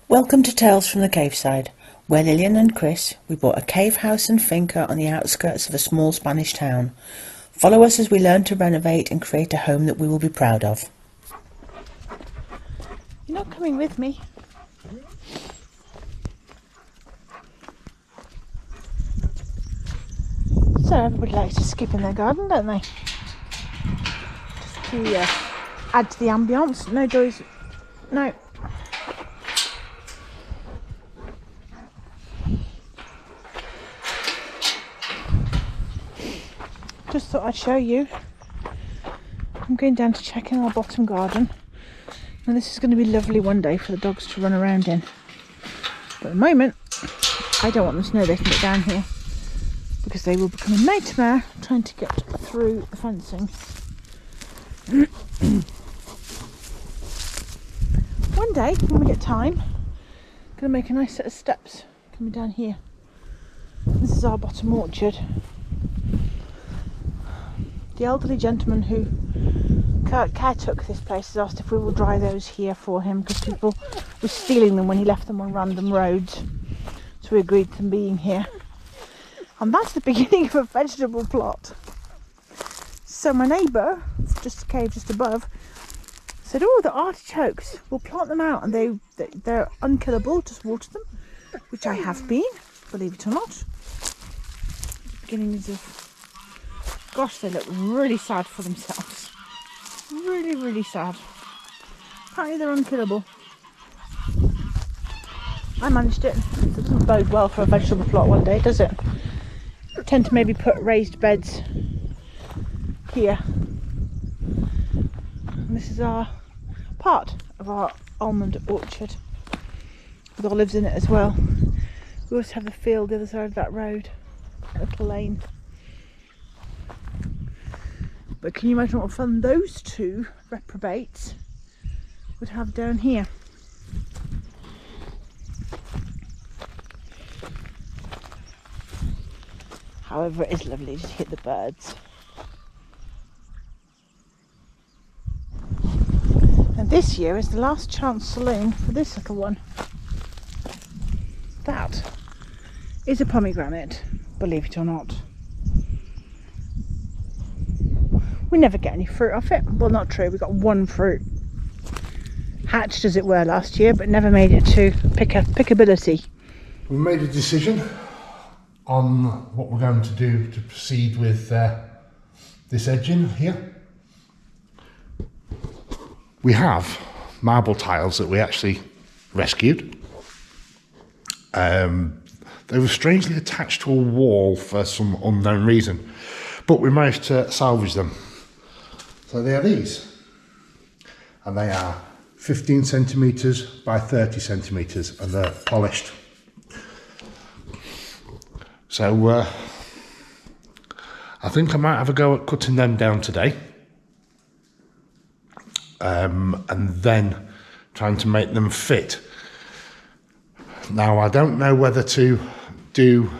Welcome to Tales from the Caveside, where Lillian and Chris, we bought a cave house and finca on the outskirts of a small Spanish town. Follow us as we learn to renovate and create a home that we will be proud of. You're not coming with me. So everybody likes to skip in their garden, don't they? Just to add to the ambience. No doors. No. Just thought I'd show you. I'm going down to check in our bottom garden, and this is going to be lovely one day for the dogs to run around in. But at the moment, I don't want them to know they can get down here, because they will become a nightmare trying to get through the fencing. One day, when we get time, I'm going to make a nice set of steps coming down here. This is our bottom orchard. The elderly gentleman who caretook this place has asked if we will dry those here for him, because people were stealing them when he left them on random roads. So we agreed to them being here. And that's the beginning of a vegetable plot. So my neighbour, just a cave just above, said, "Oh, the artichokes, we'll plant them out, and they're unkillable, just water them," which I have been, believe it or not. Beginnings of... Gosh, they look really sad for themselves. Really, really sad. Apparently they're unkillable. I managed it. It doesn't bode well for a vegetable plot one day, does it? I tend to maybe put raised beds here. And this is our part of our almond orchard, with olives in it as well. We also have the field the other side of that road, a little lane. But can you imagine what fun those two reprobates would have down here? However, it is lovely to hit the birds. And this year is the last chance saloon for this little one. That is a pomegranate, believe it or not. We never get any fruit off it. Well, not true, we got one fruit. Hatched, as it were, last year, but never made it to pickability. We made a decision on what we're going to do to proceed with this edging here. We have marble tiles that we actually rescued. They were strangely attached to a wall for some unknown reason, but we managed to salvage them. So they are these, and they are 15 centimetres by 30 centimetres, and they're polished. So I think I might have a go at cutting them down today, and then trying to make them fit. Now, I don't know whether to do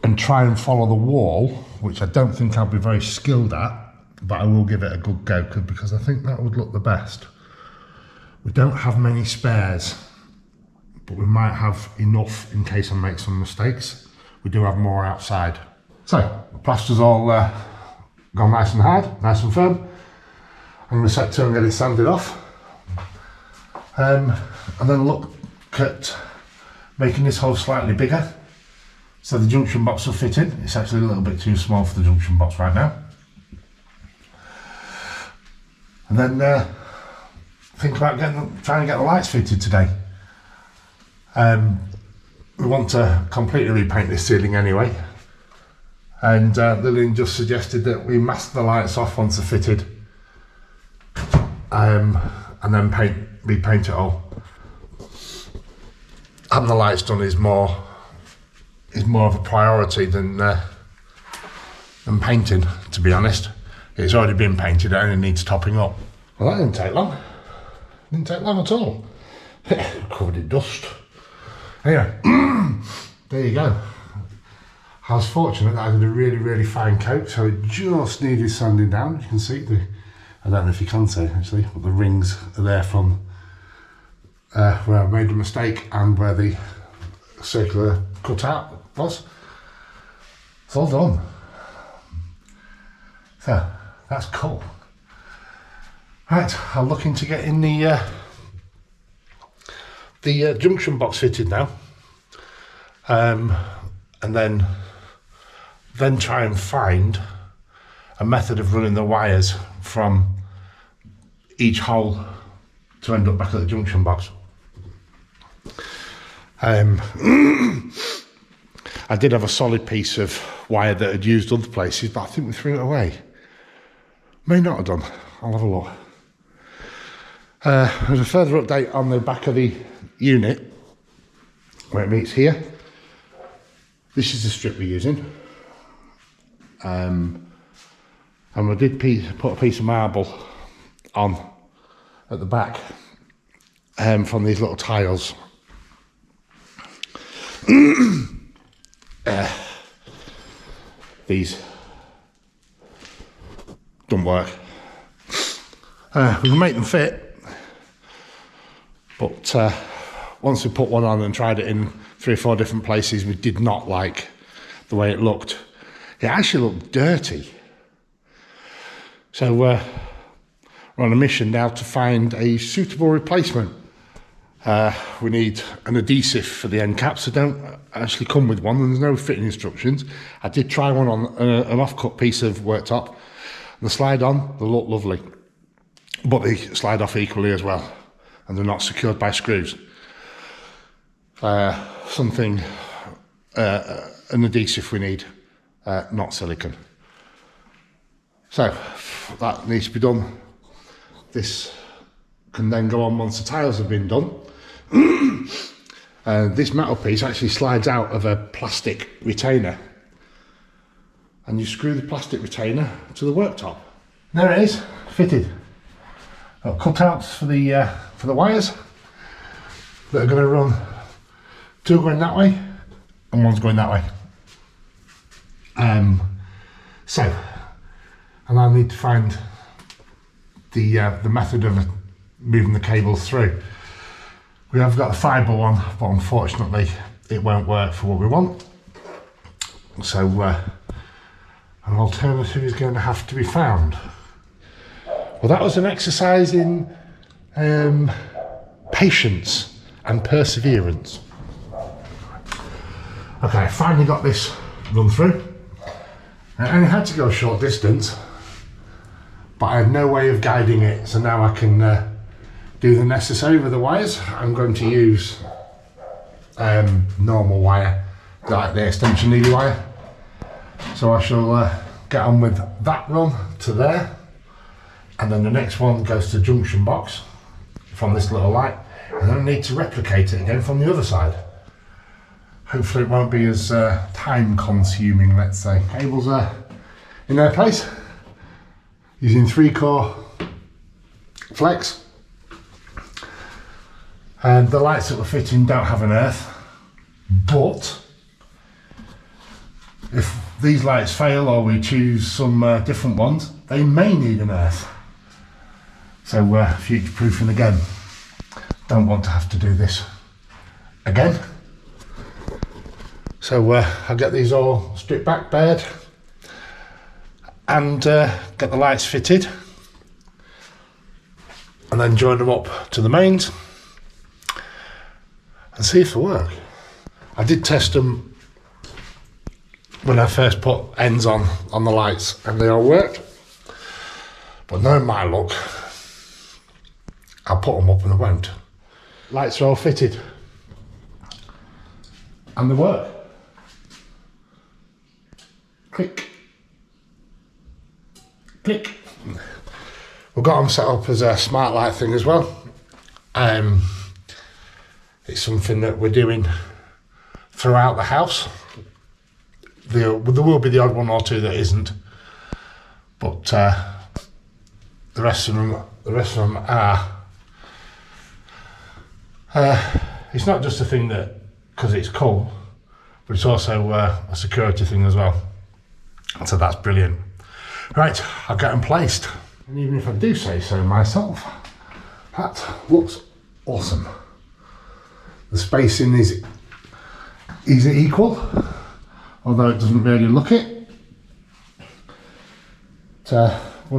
and try and follow the wall, which I don't think I'll be very skilled at, but I will give it a good go, because I think that would look the best. We don't have many spares, but we might have enough in case I make some mistakes. We do have more outside. So, the plaster's all gone nice and hard, nice and firm. I'm going to set to and get it sanded off. And then look at making this hole slightly bigger, so the junction box will fit in. It's actually a little bit too small for the junction box right now. And then think about trying to get the lights fitted today. We want to completely repaint this ceiling anyway. And Lillian just suggested that we mask the lights off once they're fitted, and then repaint it all. Having the lights done is more of a priority than painting, to be honest. It's already been painted, it only needs topping up. Well, that didn't take long. Didn't take long at all. Covered in dust. Anyway, there you go. I was fortunate that I did a really, really fine coat, so it just needed sanding down. You can see I don't know if you can see actually, but the rings are there from where I made a mistake and where the circular cutout was. It's all done. So that's cool. Right, I'm looking to get in the junction box fitted now, and then try and find a method of running the wires from each hole to end up back at the junction box. I did have a solid piece of wire that had used other places, but I think we threw it away. May not have done. I'll have a look. There's a further update on the back of the unit where it meets here. This is the strip we're using. And we did put a piece of marble on at the back from these little tiles. These don't work. We can make them fit, but once we put one on and tried it in 3 or 4 different places, we did not like the way it looked. It actually looked dirty. So we're on a mission now to find a suitable replacement. We need an adhesive for the end caps. They don't actually come with one, and there's no fitting instructions. I did try one on an off-cut piece of worktop, and the slide on, they look lovely, but they slide off equally as well, and they're not secured by screws. An adhesive we need, not silicone. So that needs to be done. This can then go on once the tiles have been done. This metal piece actually slides out of a plastic retainer, and you screw the plastic retainer to the worktop. There it is, fitted. Got cutouts for the wires that are going to run. 2 going that way and 1's going that way. And I need to find the method of moving the cables through. We have got a fibre one, but unfortunately it won't work for what we want. So an alternative is going to have to be found. Well, that was an exercise in patience and perseverance. Okay, I finally got this run through. I only had to go a short distance, but I had no way of guiding it, so now I can do the necessary with the wires. I'm going to use normal wire, like the extension needle wire. So I shall get on with that run to there, and then the next one goes to the junction box from this little light, and then I need to replicate it again from the other side. Hopefully it won't be as time consuming, let's say. Cables are in their place, using 3-core flex. And the lights that we're fitting don't have an earth, but if these lights fail or we choose some different ones, they may need an earth. So future proofing again. Don't want to have to do this again. So I'll get these all stripped back, bared, and get the lights fitted, and then join them up to the mains and see if they work. I did test them when I first put ends on the lights, and they all worked, but knowing my luck, I'll put them up and they won't. Lights are all fitted and they work. Click, click. We've got them set up as a smart light thing as well. It's something that we're doing throughout the house. There will be the odd one or two that isn't, but the rest of them are. It's not just a thing that because it's cool, but it's also a security thing as well. So that's brilliant. Right, I'll get them placed. And even if I do say so myself, that looks awesome. The spacing is equal, although it doesn't really look it. We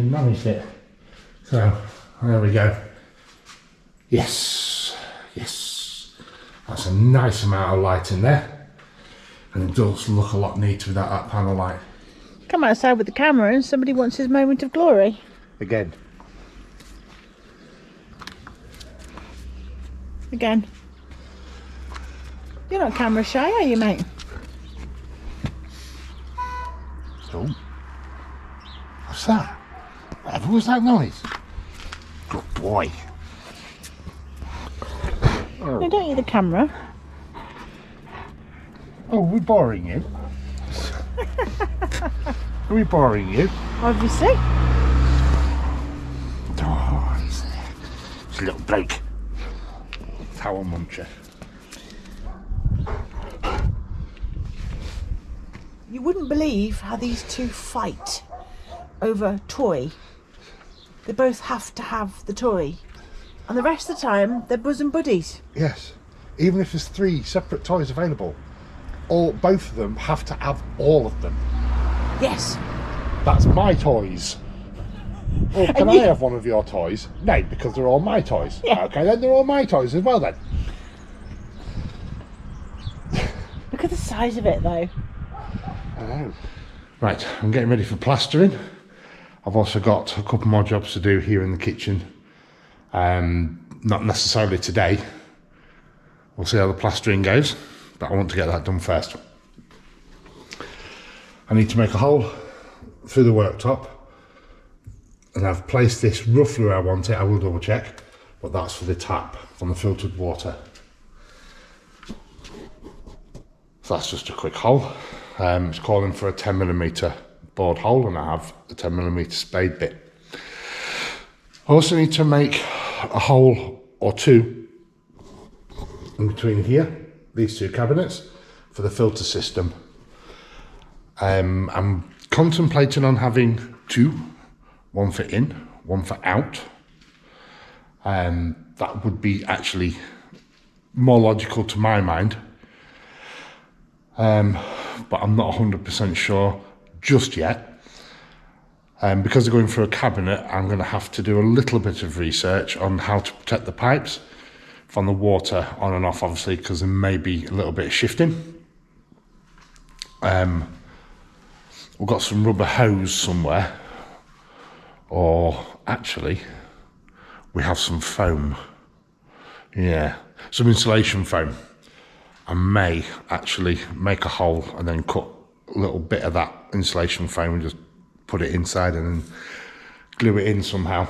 managed it. So there we go. Yes, that's a nice amount of light in there, and it does look a lot neater without that panel light. Come outside with the camera and somebody wants his moment of glory. Again. You're not camera shy, are you, mate? Oh, what's that? Whatever was that noise? Good boy. No, don't eat the camera. Oh, we're boring you. Are we boring you? Obviously. Oh, it's a little bloke. Towel muncher. You wouldn't believe how these two fight over toy. They both have to have the toy, and the rest of the time they're bosom buddies. Yes, even if there's 3 separate toys available, both of them have to have all of them. Yes. That's my toys. Well, can I have one of your toys? No, because they're all my toys. Yeah. Okay, then they're all my toys as well then. Look at the size of it though. I know. Right, I'm getting ready for plastering. I've also got a couple more jobs to do here in the kitchen. Not necessarily today. We'll see how the plastering goes, but I want to get that done first. I need to make a hole through the worktop, and I've placed this roughly where I want it. I will double check, but that's for the tap from the filtered water. So that's just a quick hole. It's calling for a 10mm bored hole, and I have a 10mm spade bit. I also need to make a hole or 2 in between here, these 2 cabinets, for the filter system. I'm contemplating on having 2, one for in, one for out. That would be actually more logical to my mind. But I'm not 100% sure just yet. Because they're going for a cabinet, I'm going to have to do a little bit of research on how to protect the pipes from the water on and off, obviously, because there may be a little bit of shifting. We've got some rubber hose somewhere, or actually we have some foam. Yeah, some insulation foam. I may actually make a hole and then cut a little bit of that insulation foam and just put it inside and then glue it in somehow.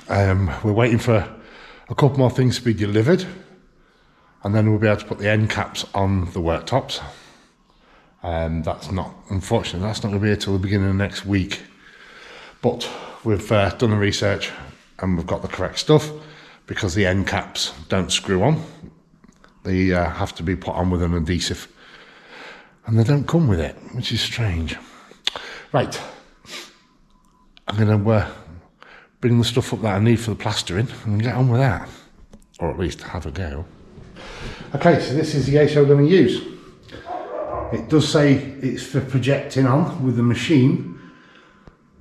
We're waiting for a couple more things to be delivered, and then we'll be able to put the end caps on the worktops. Unfortunately, that's not going to be here till the beginning of next week. But we've done the research and we've got the correct stuff, because the end caps don't screw on. They have to be put on with an adhesive, and they don't come with it, which is strange. Right, I'm going to bring the stuff up that I need for the plastering and get on with that, or at least have a go. Okay, so this is the ace I'm going to use. It does say it's for projecting on with the machine.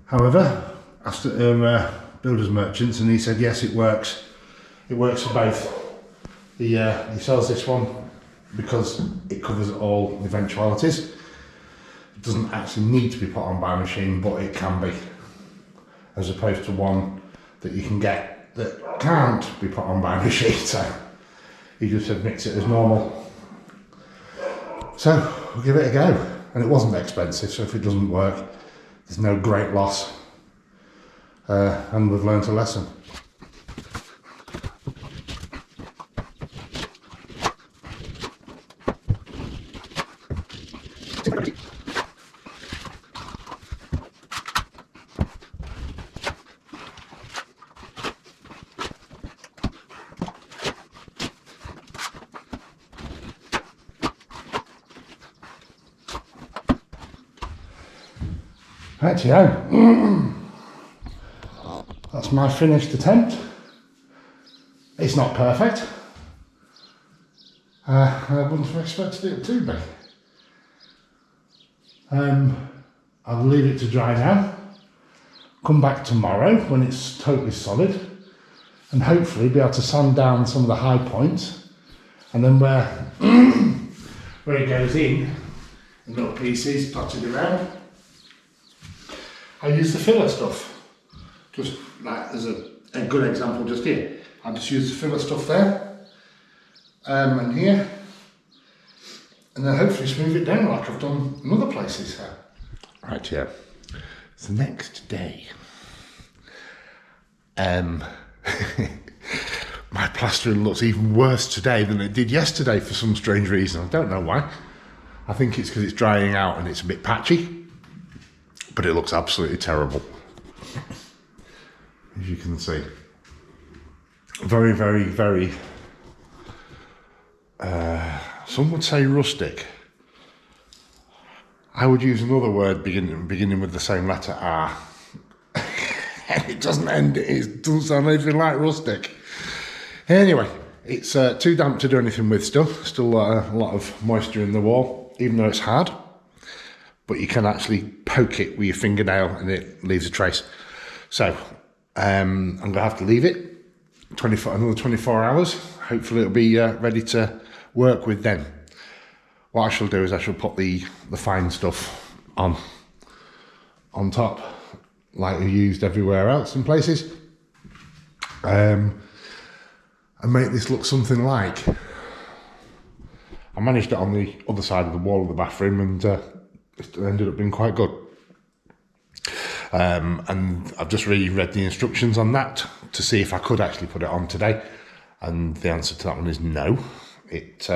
However, I asked builders merchants, and he said yes, it works. It works for both. He sells this one because it covers all eventualities. It doesn't actually need to be put on by a machine, but it can be, as opposed to one that you can get that can't be put on by a machine. So he just admits it as normal. So we'll give it a go, and it wasn't expensive, so if it doesn't work, there's no great loss, and we've learned a lesson. Rightio. That's my finished attempt. It's not perfect. I wouldn't have expected it to be. I'll leave it to dry now. Come back tomorrow when it's totally solid, and hopefully be able to sand down some of the high points, and then where it goes in little pieces dotted around, I use the filler stuff. Just like there's a good example just here. I just use the filler stuff there and here, and then hopefully smooth it down like I've done in other places. Right, yeah. It's the next day. My plastering looks even worse today than it did yesterday for some strange reason. I don't know why. I think it's because it's drying out and it's a bit patchy, but it looks absolutely terrible, as you can see. Very, very, very, some would say rustic. I would use another word beginning with the same letter R. And it doesn't sound anything like rustic. Anyway, it's too damp to do anything with still. Still a lot of moisture in the wall, even though it's hard. But you can actually poke it with your fingernail and it leaves a trace. So I'm going to have to leave it another 24 hours. Hopefully it'll be ready to work with then. What I shall do is I shall put the fine stuff on top, like we used everywhere else in places, and make this look something like. I managed it on the other side of the wall of the bathroom, and it ended up being quite good. And I've just reread the instructions on that to see if I could actually put it on today, and the answer to that one is no. It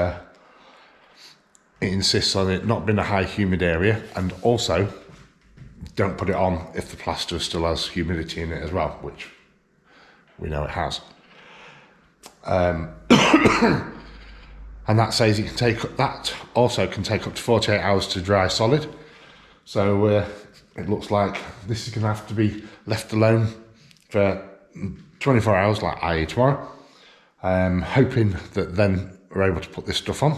insists on it not being a high humid area, and also don't put it on if the plaster still has humidity in it as well, which we know it has. And that says it can take that also can take up to 48 hours to dry solid. So it looks like this is going to have to be left alone for 24 hours, like i.e. tomorrow. Hoping that then we're able to put this stuff on,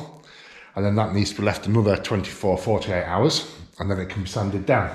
and then that needs to be left another 24, 48 hours, and then it can be sanded down.